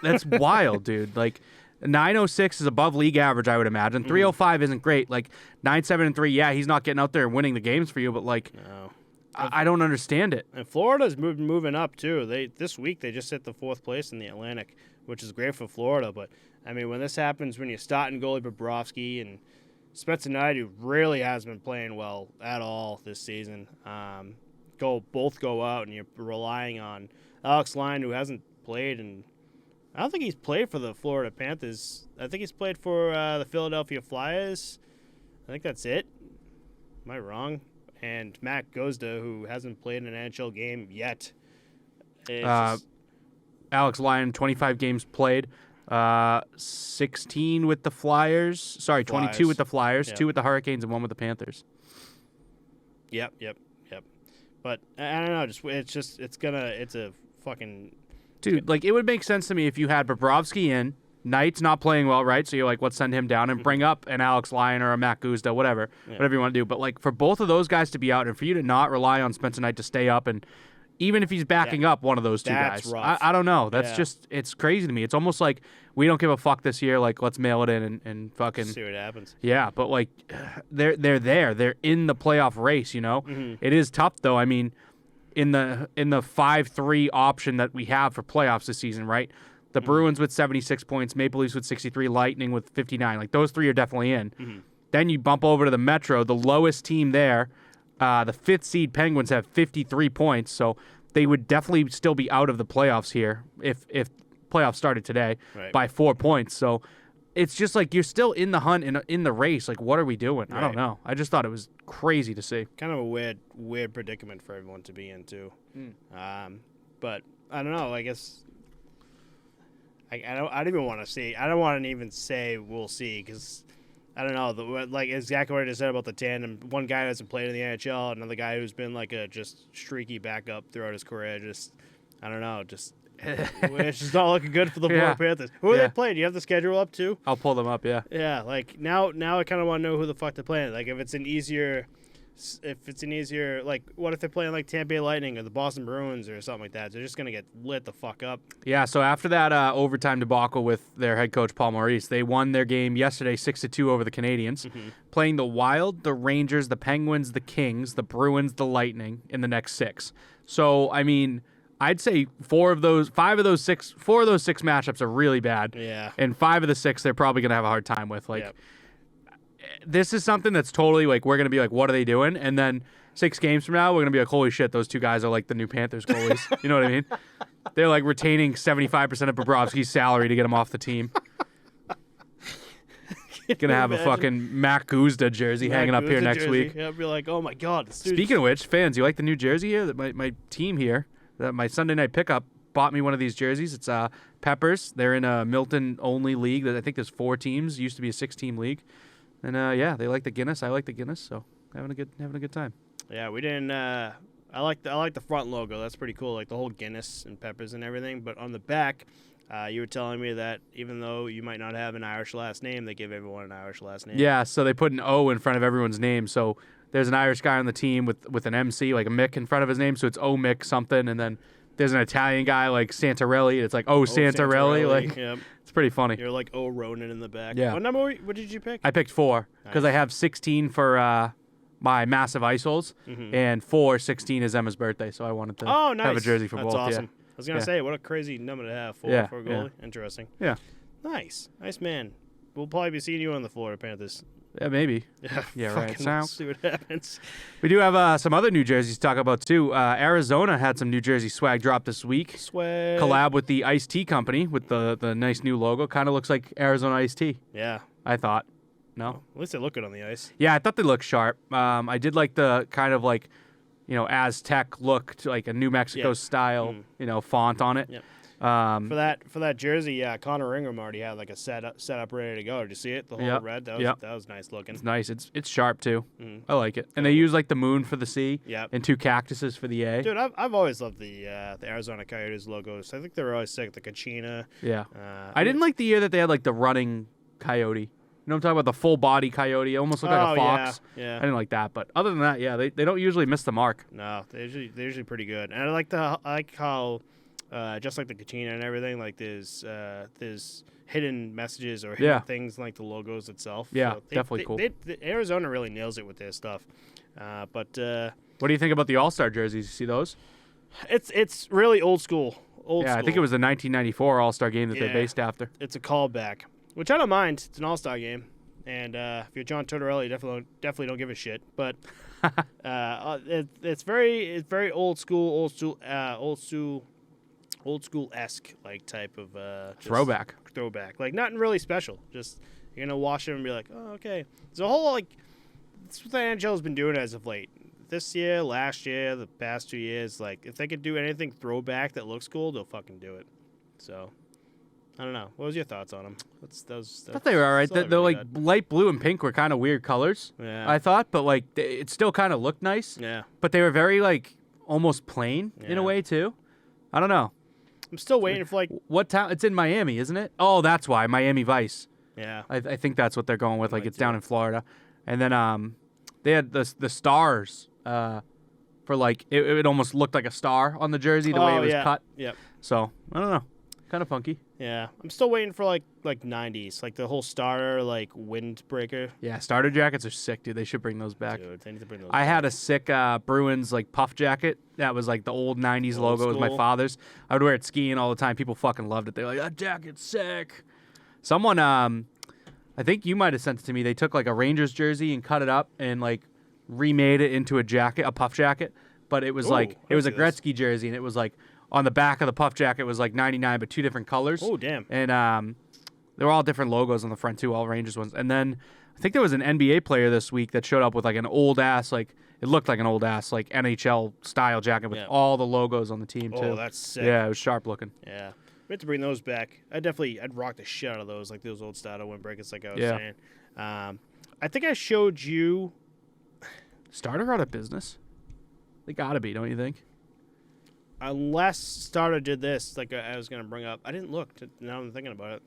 that's wild, dude. Like, 906 is above league average, I would imagine. 305 isn't great. Like 9-7-3, yeah, he's not getting out there and winning the games for you, but like, no. I don't understand it. And Florida's moving up too. This week they just hit the 4th place in the Atlantic, which is great for Florida. But I mean, when this happens, when you're starting goalie Bobrovsky and Spencer Knight, who really hasn't been playing well at all this season, both go out, and you're relying on Alex Lyon, who hasn't played in. I don't think he's played for the Florida Panthers. I think he's played for the Philadelphia Flyers. I think that's it. Am I wrong? And Matt Guzda, who hasn't played an NHL game yet. Alex Lyon, 25 games played. 16 with the Flyers. Sorry, 22 with the Flyers, 2 with the Hurricanes, and 1 with the Panthers. Yep. But I don't know. It's a fucking... Dude, like, it would make sense to me if you had Bobrovsky in, Knight's not playing well, right? So you're like, let's send him down and bring up an Alex Lyon or a Matt Guzda, whatever you want to do. But, like, for both of those guys to be out and for you to not rely on Spencer Knight to stay up, and even if he's backing up one of those two guys, I don't know. That's just, it's crazy to me. It's almost like we don't give a fuck this year. Like, let's mail it in and fucking see what happens. Yeah, but, like, they're there. They're in the playoff race, you know? Mm-hmm. It is tough, though. I mean, in the 5-3 option that we have for playoffs this season, right? The Bruins with 76 points, Maple Leafs with 63, Lightning with 59. Like, those 3 are definitely in. Mm-hmm. Then you bump over to the Metro, the lowest team there. The 5th seed Penguins have 53 points, so they would definitely still be out of the playoffs here if playoffs started today by 4 points. So it's just like you're still in the hunt, in the race. Like, what are we doing? Right. I don't know. I just thought it was crazy to see. Kind of a weird predicament for everyone to be in, too. But I don't know. I guess I don't even want to see. I don't want to even say we'll see because I don't know. Like exactly what I just said about the tandem. One guy who hasn't played in the NHL, another guy who's been like a just streaky backup throughout his career. Just I don't know. Just it's just not looking good for the Florida Panthers. Who are they playing? Do you have the schedule up too? I'll pull them up. Yeah. Yeah. Like now I kind of want to know who the fuck they're playing. Like if it's an easier, like what if they're playing like Tampa Bay Lightning or the Boston Bruins or something like that? They're just gonna get lit the fuck up. Yeah. So after that overtime debacle with their head coach Paul Maurice, they won their game yesterday 6-2 over the Canadiens, playing the Wild, the Rangers, the Penguins, the Kings, the Bruins, the Lightning in the next 6. So I mean, I'd say four of those six matchups are really bad. Yeah. And 5 of the 6 they're probably gonna have a hard time with. Like, Yep. this is something that's totally like we're gonna be like, what are they doing? And then 6 games from now, we're gonna be like, holy shit, those 2 guys are like the new Panthers goalies. You know what I mean? They're like retaining 75% of Bobrovsky's salary to get him off the team. Gonna have a fucking Matt Guzda jersey hanging up here next week. Yeah, I'll be like, oh my god. This dude's... Speaking of which, fans, you like the new jersey here? My team here, my Sunday night pickup bought me one of these jerseys. It's Peppers. They're in a Milton only league. I think there's 4 teams. It used to be a 6-team league. And yeah, they like the Guinness. I like the Guinness, so having a good time. Yeah, we didn't. I like the front logo. That's pretty cool, like the whole Guinness and Peppers and everything. But on the back, you were telling me that even though you might not have an Irish last name, they give everyone an Irish last name. Yeah, so they put an O in front of everyone's name. So there's an Irish guy on the team with an MC, like a Mick in front of his name. So it's O Mick something, and then there's an Italian guy like Santarelli. It's like Santarelli. Like, yep. It's pretty funny. You're like Ronan in the back. Yeah. What did you pick? I picked 4 because I have 16 for my massive ice holes, and 16 is Emma's birthday, so I wanted to have a jersey for That's both. Awesome. Yeah. I was gonna say, what a crazy number to have for a goalie. Yeah. Interesting. Yeah. Nice man. We'll probably be seeing you on the Florida Panthers. Yeah, maybe. Yeah, right. We'll see what happens. We do have some other new jerseys to talk about too. Arizona had some New Jersey swag drop this week. Swag. Collab with the Iced Tea Company with the nice new logo. Kind of looks like Arizona Iced Tea. Yeah. I thought. No. Well, at least they look good on the ice. Yeah, I thought they looked sharp. I did like the kind of like, Aztec look, to like a New Mexico style, font on it. Yep. For that jersey, yeah, Connor Ingram already had like a set up ready to go. Did you see it? The whole red. That was nice looking. It's nice. It's sharp too. I like it. And they use like the moon for the C. Yep. And 2 cactuses for the A. Dude, I've always loved the Arizona Coyotes logos. I think they were always sick. The Kachina. Yeah. I didn't like the year that they had like the running coyote. You know what I'm talking about? The full body coyote. It almost looked like a fox. Yeah. I didn't like that. But other than that, yeah, they don't usually miss the mark. No, they're usually pretty good. And I like how just like the Kachina and everything, like there's hidden messages or hidden things like the logos itself. Yeah, so definitely cool. Arizona really nails it with their stuff. But what do you think about the All-Star jerseys? You see those? It's really old school. I think it was the 1994 All-Star game that they based after. It's a callback, which I don't mind. It's an All-Star game, and if you're John Tortorella, you definitely don't give a shit. But it's very old school esque like type of throwback, like nothing really special. Just you're gonna wash them and be like, oh, okay. There's a whole like that's what the NHL has been doing as of late. This year, last year, the past 2 years, like if they could do anything throwback that looks cool, they'll fucking do it. So I don't know. What was your thoughts on them? I thought they were all right. They're really like light blue and pink were kind of weird colors. Yeah. I thought, but like it still kind of looked nice. Yeah. But they were very like almost plain in a way too. I don't know. I'm still waiting for like what town? It's in Miami, isn't it? Oh, that's why Miami Vice. Yeah. I think that's what they're going with. Like it's down in Florida, and then they had the stars for like it almost looked like a star on the jersey the way it was cut. Yep. So I don't know, kind of funky. Yeah, I'm still waiting for like 90s, like the whole starter like windbreaker. Yeah, starter jackets are sick, dude. They should bring those back. Dude, they need to bring those. I had a sick Bruins like puff jacket that was like the old 90s logo. It was my father's. I would wear it skiing all the time. People fucking loved it. They're like, that jacket's sick. Someone, I think you might have sent it to me. They took like a Rangers jersey and cut it up and like remade it into a jacket, a puff jacket. But it was it was a Gretzky jersey, and it was like on the back of the puff jacket was like 99, but 2 different colors. Oh, damn. And they were all different logos on the front too, all Rangers ones. And then I think there was an NBA player this week that showed up with like an old ass, like it looked like an old ass like NHL style jacket with all the logos on the team too. Oh, that's sick. Yeah, it was sharp looking. Yeah. We have to bring those back. I'd rock the shit out of those, like those old style windbreakers, like I was saying. I think I showed you. Starter out of business? They gotta be, don't you think? Unless Starter did this, like I was gonna bring up. I didn't look. Now I'm thinking about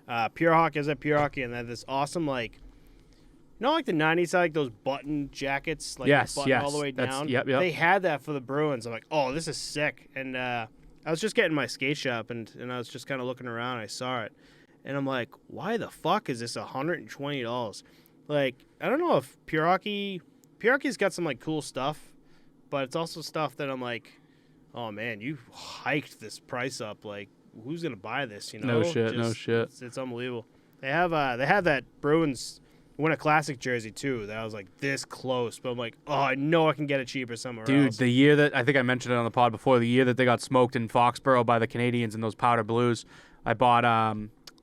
it. Pure Hockey is at Pure Hockey, and they had this awesome like. You know, like the 90s, like those button jackets, like button all the way down. Yep. They had that for the Bruins. I'm like, oh, this is sick. And I was just getting my skate shop, and I was just kind of looking around. I saw it, and I'm like, why the fuck is this $120? Like, I don't know if Pure Hockey's got some like cool stuff, but it's also stuff that I'm like, oh man, you hiked this price up. Like, who's gonna buy this? You No know, shit. It's unbelievable. They have that Bruins Winter Classic jersey too. That was like this close, but I'm like, oh, I know I can get it cheaper somewhere Dude, else. the year that I think I mentioned it on the pod before, the year that they got smoked in Foxborough by the Canadians in those powder blues, I bought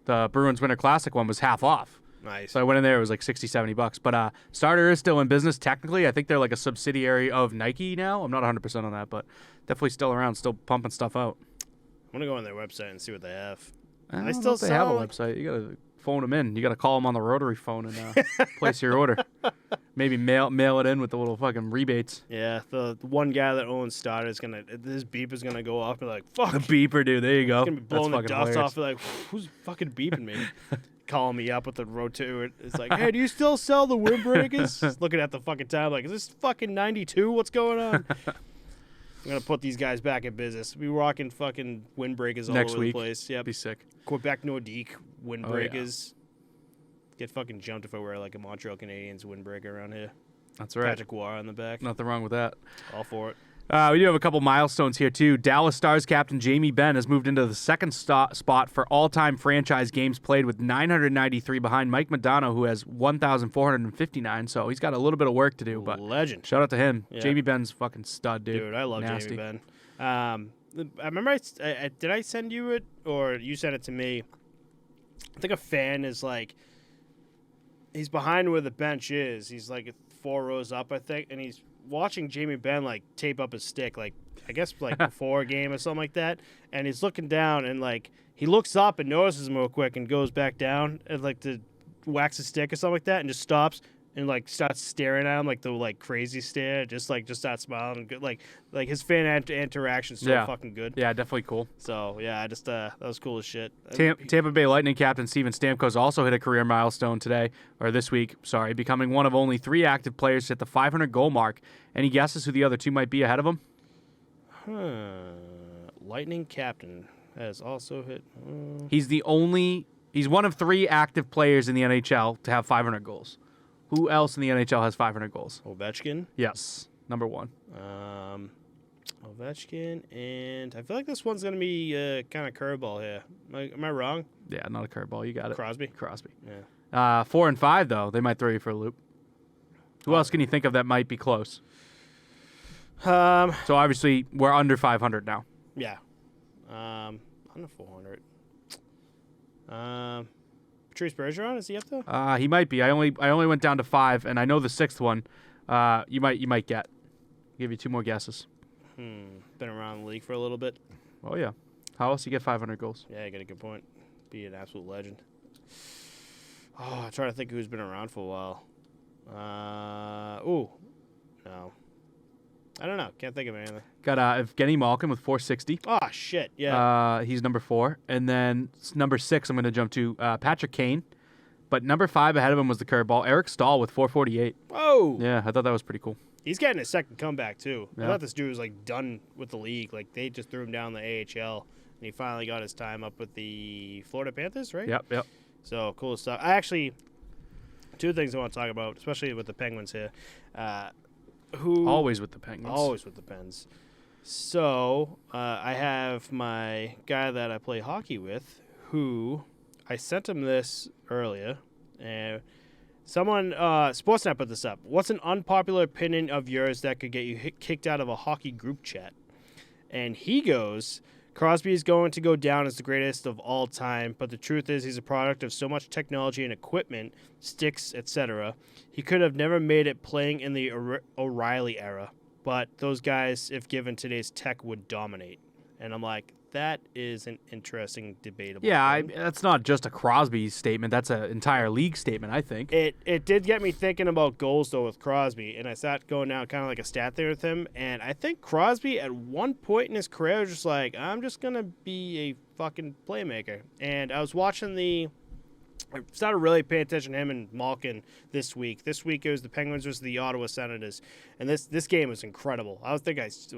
the Bruins Winter Classic one was half off. Nice. So I went in there, it was like $60-$70. But Starter is still in business technically. I think they're like a subsidiary of Nike now. I'm not 100% on that, but definitely still around, still pumping stuff out. I'm gonna go on their website and see what they have. I don't know if they have a website. You gotta phone them in. You gotta call them on the rotary phone and place your order. Maybe mail it in with the little fucking rebates. Yeah, the one guy that owns Starter is his beep is gonna go off and be like, fuck. The beeper, dude. There you go. He's gonna be blowing the That's dust fucking off. Like, who's fucking beeping me? Calling me up with the rotor. It's like, hey, do you still sell the windbreakers? Looking at the fucking time, like, is this fucking 92? What's going on? I'm gonna put these guys back in business. We rocking fucking windbreakers all Next over week. the place. Yep. Be sick. Quebec Nordique windbreakers. Get fucking jumped if I wear like a Montreal Canadiens windbreaker around here. That's right. Patrick Roy on the back. Nothing wrong with that. All for it. We do have a couple milestones here, too. Dallas Stars captain Jamie Benn has moved into the second spot for all-time franchise games played with 993 behind Mike Modano, who has 1,459. So he's got a little bit of work to do. But legend. shout out to him. Yeah. Jamie Benn's fucking stud, dude. Dude, I love Nasty. Jamie Benn. I remember, did I send you it or you sent it to me? I think a fan is like, he's behind where the bench is. He's like 4 rows up, I think, and he's watching Jamie Benn like tape up his stick, like I guess like before a game or something like that. And he's looking down and like he looks up and notices him real quick and goes back down and like to wax his stick or something like that and just stops and like starts staring at him like the like crazy stare, just starts smiling and good, like his fan interaction's so fucking good. Yeah, definitely cool. So yeah, I just that was cool as shit. Tampa Bay Lightning captain Steven Stamkos also hit a career milestone this week, becoming one of only 3 active players to hit the 500 goal mark. Any guesses who the other 2 might be ahead of him? Lightning captain has also hit. He's one of 3 active players in the NHL to have 500 goals. Who else in the NHL has 500 goals? Ovechkin. Yes, number 1. Ovechkin, and I feel like this one's gonna be kind of curveball here. Am I wrong? Yeah, not a curveball. You got it. Crosby. Yeah. 4 and 5 though. They might throw you for a loop. Who else can you think of that might be close? So obviously we're under 500 now. Yeah. Under 400. Patrice Bergeron, is he up there? He might be. I only went down to 5, and I know the 6th one. You might get. I'll give you 2 more guesses. Been around the league for a little bit. Oh yeah. How else you get 500 goals? Yeah, you got a good point. Be an absolute legend. Oh, I'm trying to think who's been around for a while. No. I don't know. Can't think of anything. Got Evgeny Malkin with 460. Oh shit, yeah. He's number 4, and then number 6. I'm going to jump to Patrick Kane, but number 5 ahead of him was the curveball Eric Stahl with 448. Whoa. Yeah, I thought that was pretty cool. He's getting his second comeback too. Yeah. I thought this dude was like done with the league. Like they just threw him down the AHL, and he finally got his time up with the Florida Panthers, right? Yep. So cool stuff. I actually 2 things I want to talk about, especially with the Penguins here. Always with the Penguins. Always with the Pens. So I have my guy that I play hockey with, who I sent him this earlier, and someone Sportsnet put this up. What's an unpopular opinion of yours that could get you kicked out of a hockey group chat? And he goes, Crosby is going to go down as the greatest of all time, but the truth is he's a product of so much technology and equipment, sticks, etc. He could have never made it playing in the O'Reilly era, but those guys, if given today's tech, would dominate. And I'm like, that is an interesting, debatable thing. That's not just a Crosby statement. That's an entire league statement, I think. It did get me thinking about goals, though, with Crosby, and I sat going down kind of like a stat there with him, and I think Crosby at one point in his career was just like, I'm just going to be a fucking playmaker. And I was watching I started really paying attention to him and Malkin this week. This week it was the Penguins versus the Ottawa Senators, and this game was incredible. I was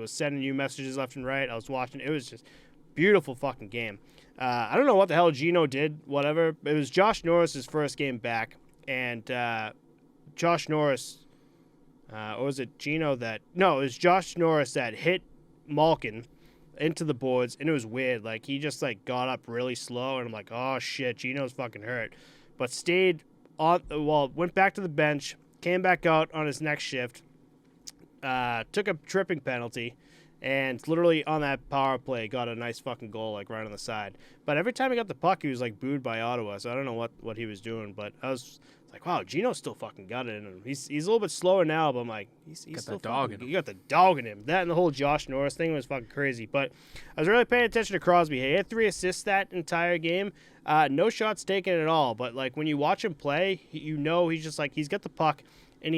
sending you messages left and right. I was watching. It was just beautiful fucking game. I don't know what the hell Gino did, whatever. It was Josh Norris's first game back, and Josh Norris, or was it Gino that? No, it was Josh Norris that hit Malkin, into the boards, and it was weird. Like, he just, like, got up really slow, and I'm like, oh, shit, Gino's fucking hurt. But stayed went back to the bench, came back out on his next shift, took a tripping penalty, and literally on that power play got a nice fucking goal, like, right on the side. But every time he got the puck, he was, like, booed by Ottawa, so I don't know what he was doing. But I was like, wow, Gino still fucking got it in him. He's a little bit slower now, but I'm like, he's got still that dog in him. He got the dog in him. That and the whole Josh Norris thing was fucking crazy. But I was really paying attention to Crosby. He had 3 assists that entire game. No shots taken at all. But, like, when you watch him play, you know he's just, like, he's got the puck, and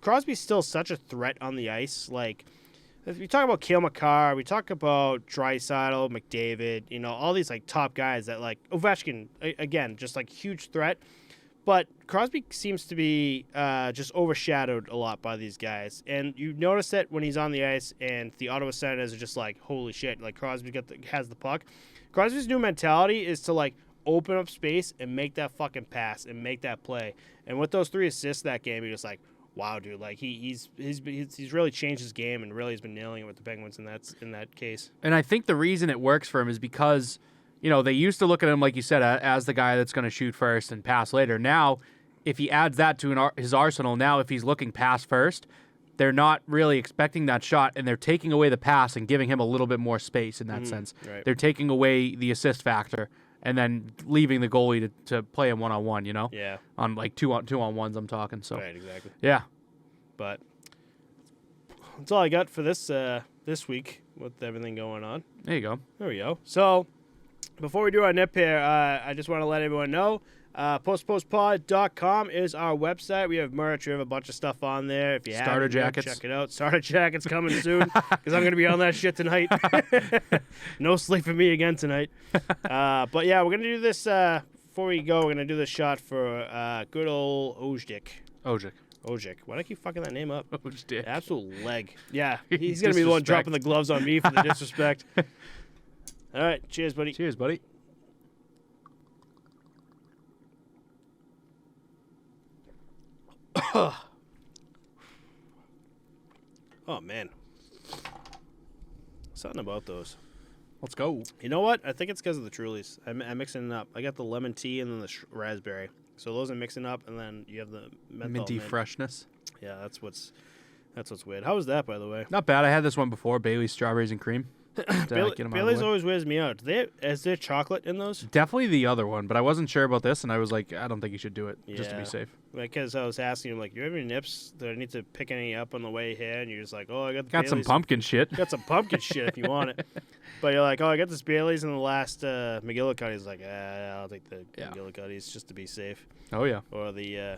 Crosby's still such a threat on the ice. Like, we talk about Cale Makar, we talk about Draisaitl, McDavid, you know, all these, like, top guys that, like, Ovechkin, again, just, like, huge threat. But Crosby seems to be just overshadowed a lot by these guys. And you notice that when he's on the ice and the Ottawa Senators are just like, holy shit, like, Crosby has the puck. Crosby's new mentality is to, like, open up space and make that fucking pass and make that play. And with those 3 assists that game, you're just like, wow, dude, like, he's really changed his game and really has been nailing it with the Penguins in that case. And I think the reason it works for him is because, you know, they used to look at him, like you said, as the guy that's going to shoot first and pass later. Now, if he adds that to his arsenal, now if he's looking pass first, they're not really expecting that shot, and they're taking away the pass and giving him a little bit more space in that sense. Right. They're taking away the assist factor and then leaving the goalie to play him one-on-one, you know? Yeah. On, like, two-on-ones I'm talking. So. Right, exactly. Yeah. But that's all I got for this week with everything going on. There you go. There we go. So, before we do our nip here, I just want to let everyone know, posttopostpod.com is our website. We have merch. We have a bunch of stuff on there. If you Starter jackets. Check it out. Starter jackets coming soon because I'm going to be on that shit tonight. No sleep for me again tonight. But, yeah, we're going to do this. Before we go, we're going to do this shot for good old Ojdik. Why do I keep fucking that name up? Ojdik. Absolute leg. Yeah, he's going to be the one dropping the gloves on me for the disrespect. All right. Cheers, buddy. Cheers, buddy. Oh, man. Something about those. Let's go. You know what? I think it's because of the Trulies. I'm mixing it up. I got the lemon tea and then the raspberry. So those are mixing up, and then you have the minty freshness. Yeah, that's what's weird. How was that, by the way? Not bad. I had this one before, Bailey's Strawberries and Cream. Bailey's always wears me out. Is there chocolate in those? Definitely the other one, but I wasn't sure about this, and I was like, I don't think you should do it, just to be safe. Because I was asking him, like, do you have any nips? Do I need to pick any up on the way here? And you're just like, oh, I got some pumpkin shit. Got some pumpkin shit if you want it. But you're like, oh, I got this Bailey's in the last McGillicuddy's. Like, I'll take the McGillicuddy's just to be safe. Oh, yeah. Or the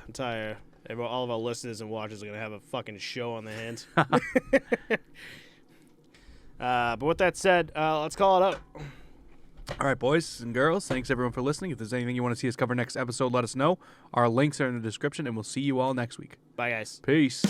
all of our listeners and watchers are going to have a fucking show on their hands. But with that said, let's call it out. All right, boys and girls, thanks everyone for listening. If there's anything you want to see us cover next episode, let us know. Our links are in the description, and we'll see you all next week. Bye, guys. Peace.